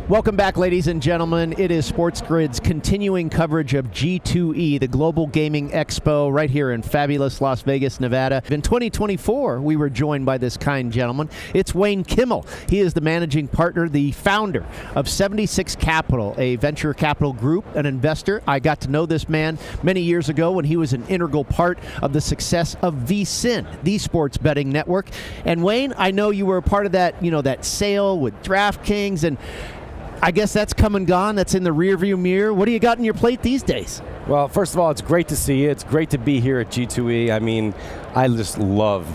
Welcome back, ladies and gentlemen. It is SportsGrid's continuing coverage of G2E, the Global Gaming Expo, right here in fabulous Las Vegas, Nevada. In 2024, we were joined by this kind gentleman. It's Wayne Kimmel. He is the managing partner, the founder of 76 Capital, a venture capital group, an investor. I got to know this man many years ago when he was an integral part of the success of VSiN, the sports betting network. And Wayne, I know you were a part of that, that sale with DraftKings, and I guess that's come and gone. That's in the rearview mirror. What do you got on your plate these days? Well, first of all, it's great to see you. It's great to be here at G2E. I mean, I just love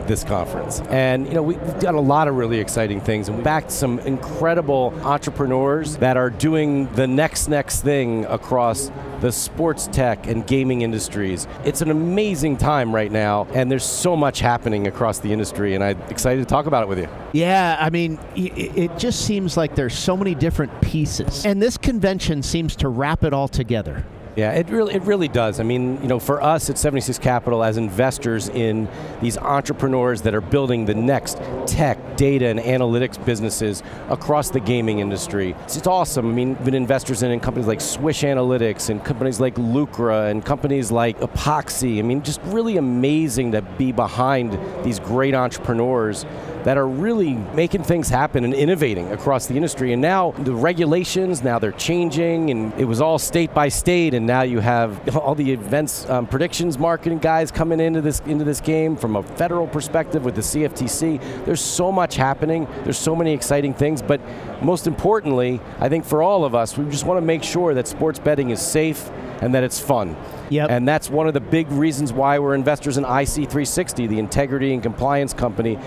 this conference. And, we've done a lot of really exciting things. And we backed some incredible entrepreneurs that are doing the next thing across the sports tech and gaming industries. It's an amazing time right now, and there's so much happening across the industry, and I'm excited to talk about it with you. Yeah, I mean, it just seems like there's so many different pieces, and this convention seems to wrap it all together. Yeah, it really does. I mean, for us at 76 Capital, as investors in these entrepreneurs that are building the next tech, data, and analytics businesses across the gaming industry, it's awesome. I mean, we've been investors in companies like Swish Analytics and companies like Lucra and companies like Epoxy. I mean, just really amazing to be behind these great entrepreneurs that are really making things happen and innovating across the industry. And now the regulations, now they're changing, and it was all state by state, and now you have all the events predictions marketing guys coming into this game from a federal perspective with the CFTC. There's so much happening. There's so many exciting things, but most importantly, I think for all of us, we just want to make sure that sports betting is safe and that it's fun. Yep. And that's one of the big reasons why we're investors in IC360, the integrity and compliance company,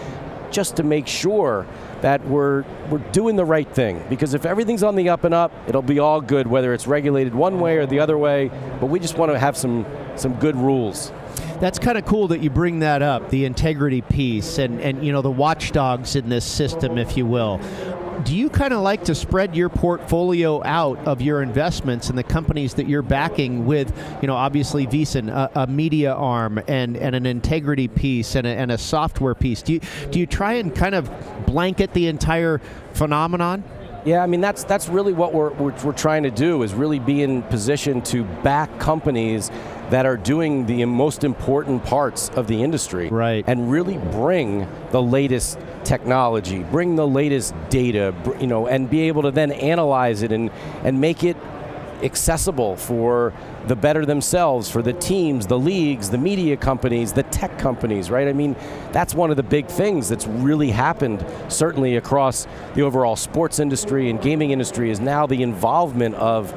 just to make sure that we're doing the right thing. Because if everything's on the up and up, it'll be all good, whether it's regulated one way or the other way, but we just want to have some good rules. That's kind of cool that you bring that up, the integrity piece and the watchdogs in this system, if you will. Do you kind of like to spread your portfolio out of your investments in the companies that you're backing with, obviously VSiN, a media arm and an integrity piece and a software piece? Do you try and kind of blanket the entire phenomenon? Yeah, I mean, that's really what we're trying to do, is really be in position to back companies that are doing the most important parts of the industry. Right. And really bring the latest technology, bring the latest data, and be able to then analyze it and make it accessible for the better themselves, for the teams, the leagues, the media companies, the tech companies, right? I mean, that's one of the big things that's really happened, certainly across the overall sports industry and gaming industry, is now the involvement of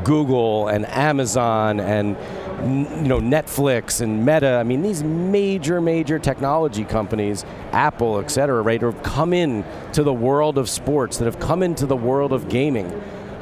Google and Amazon and Netflix and Meta. I mean, these major technology companies, Apple, et cetera, right, have come in to the world of sports, that have come into the world of gaming,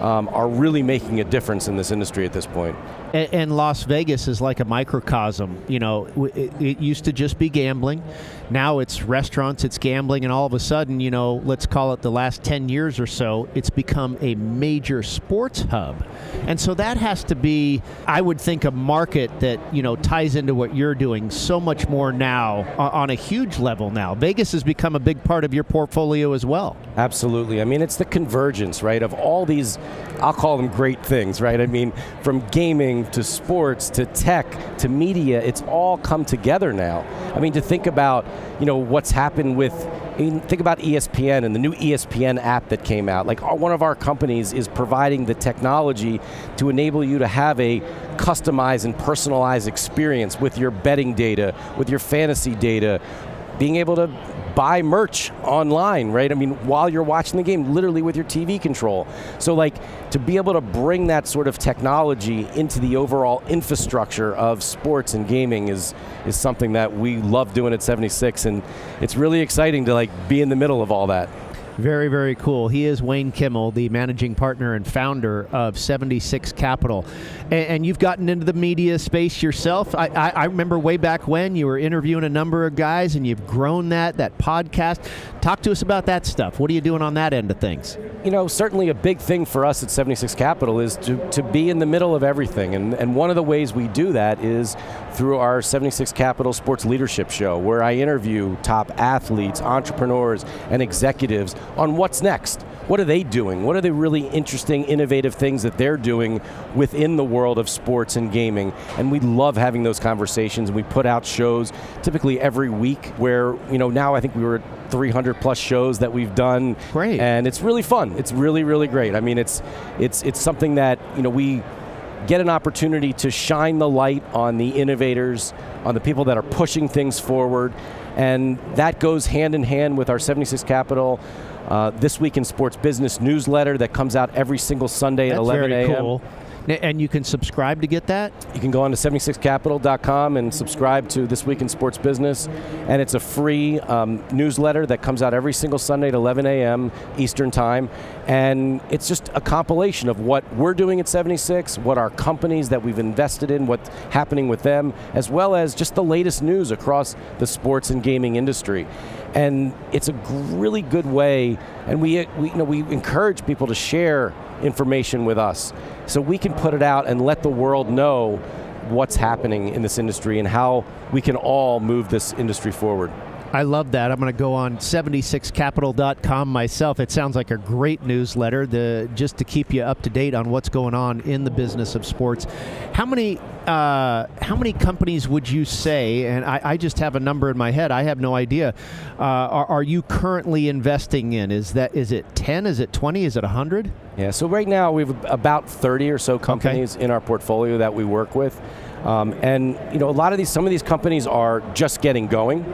are really making a difference in this industry at this point. And Las Vegas is like a microcosm. It used to just be gambling. Now it's restaurants, it's gambling, and all of a sudden, let's call it the last 10 years or so, it's become a major sports hub. And so that has to be, I would think, a market that, ties into what you're doing so much more now on a huge level now. Vegas has become a big part of your portfolio as well. Absolutely. I mean, it's the convergence, right, of all these, I'll call them great things, right? I mean, from gaming to sports to tech to media, it's all come together now. I mean, to think about, what's happened with, think about ESPN and the new ESPN app that came out. Like, one of our companies is providing the technology to enable you to have a customized and personalized experience with your betting data, with your fantasy data, being able to buy merch online, right? I mean, while you're watching the game, literally with your TV control. So to be able to bring that sort of technology into the overall infrastructure of sports and gaming is something that we love doing at 76, and it's really exciting to be in the middle of all that. Very, very cool. He is Wayne Kimmel, the managing partner and founder of 76 Capital. And you've gotten into the media space yourself. I remember way back when you were interviewing a number of guys, and you've grown that podcast. Talk to us about that stuff. What are you doing on that end of things? Certainly a big thing for us at 76 Capital is to be in the middle of everything. And one of the ways we do that is through our 76 Capital Sports Leadership Show, where I interview top athletes, entrepreneurs, and executives on what's next. What are they doing? What are the really interesting, innovative things that they're doing within the world of sports and gaming? And we love having those conversations. We put out shows typically every week where, now I think we were at 300 plus shows that we've done. Great. And it's really fun. It's really, really great. I mean, it's something that, we get an opportunity to shine the light on the innovators, on the people that are pushing things forward. And that goes hand in hand with our 76 Capital This Week in Sports Business newsletter that comes out every single Sunday at 11 a.m. That's very cool. And you can subscribe to get that? You can go on to 76capital.com and subscribe to This Week in Sports Business. And it's a free newsletter that comes out every single Sunday at 11 a.m. Eastern Time. And it's just a compilation of what we're doing at 76, what our companies that we've invested in, what's happening with them, as well as just the latest news across the sports and gaming industry. And it's a really good way, and we encourage people to share information with us so we can put it out and let the world know what's happening in this industry and how we can all move this industry forward. I love that. I'm going to go on 76capital.com myself. It sounds like a great newsletter just to keep you up to date on what's going on in the business of sports. How many companies would you say, and I just have a number in my head, I have no idea, are you currently investing in? Is it 10? Is it 20? Is it 100? Yeah, so right now we have about 30 or so companies in our portfolio that we work with. And some of these companies are just getting going.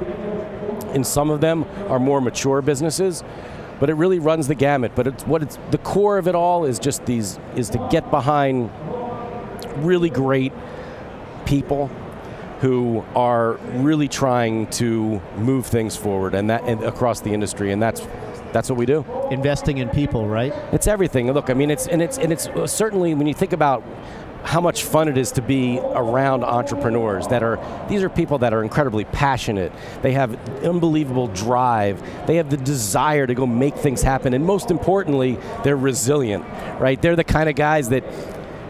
And some of them are more mature businesses, but it really runs the gamut. But the core of it all is just to get behind really great people who are really trying to move things forward and across the industry, and that's what we do. Investing in people, right? It's everything. Look, I mean, it's certainly when you think about how much fun it is to be around entrepreneurs these are people that are incredibly passionate. They have unbelievable drive. They have the desire to go make things happen. And most importantly, they're resilient, right? They're the kind of guys that,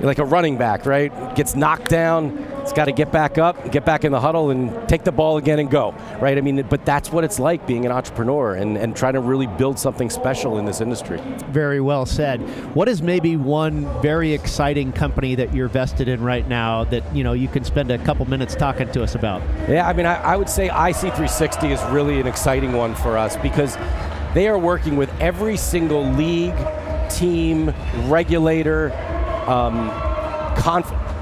like a running back, right? Gets knocked down, it's got to get back up, get back in the huddle and take the ball again and go, right? I mean, but that's what it's like being an entrepreneur and trying to really build something special in this industry. Very well said. What is maybe one very exciting company that you're vested in right now that you can spend a couple minutes talking to us about? Yeah, I mean, I would say IC360 is really an exciting one for us because they are working with every single league, team, regulator,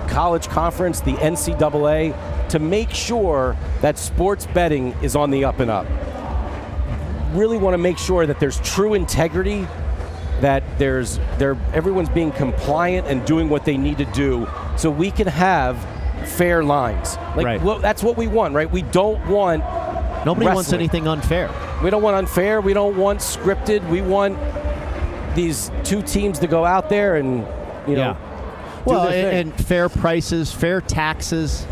college conference, the NCAA, to make sure that sports betting is on the up and up. Really want to make sure that there's true integrity, that everyone's being compliant and doing what they need to do so we can have fair lines. Well, that's what we want, right? We don't want Nobody wrestling. Wants anything unfair. We don't want unfair. We don't want scripted. We want these two teams to go out there and, well, and fair prices, fair taxes,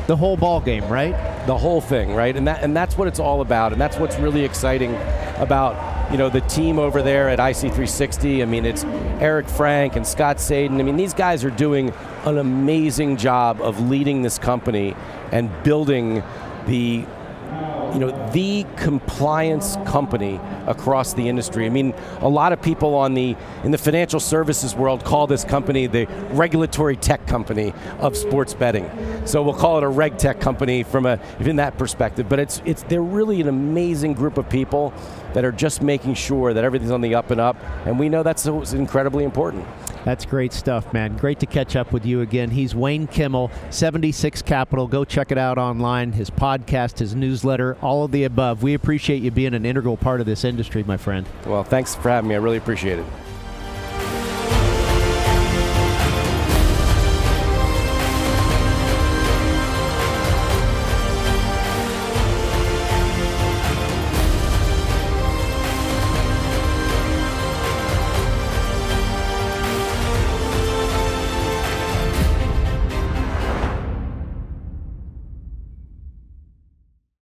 the whole ball game, right? The whole thing, right? And that's what it's all about, and that's what's really exciting about the team over there at IC360. I mean, it's Eric Frank and Scott Sadin. I mean, these guys are doing an amazing job of leading this company and building the compliance company across the industry. I mean, a lot of people in the financial services world call this company the regulatory tech company of sports betting. So we'll call it a reg tech company in that perspective. But they're really an amazing group of people that are just making sure that everything's on the up and up, and we know that's incredibly important. That's great stuff, man. Great to catch up with you again. He's Wayne Kimmel, 76 Capital. Go check it out online, his podcast, his newsletter, all of the above. We appreciate you being an integral part of this industry, my friend. Well, thanks for having me. I really appreciate it.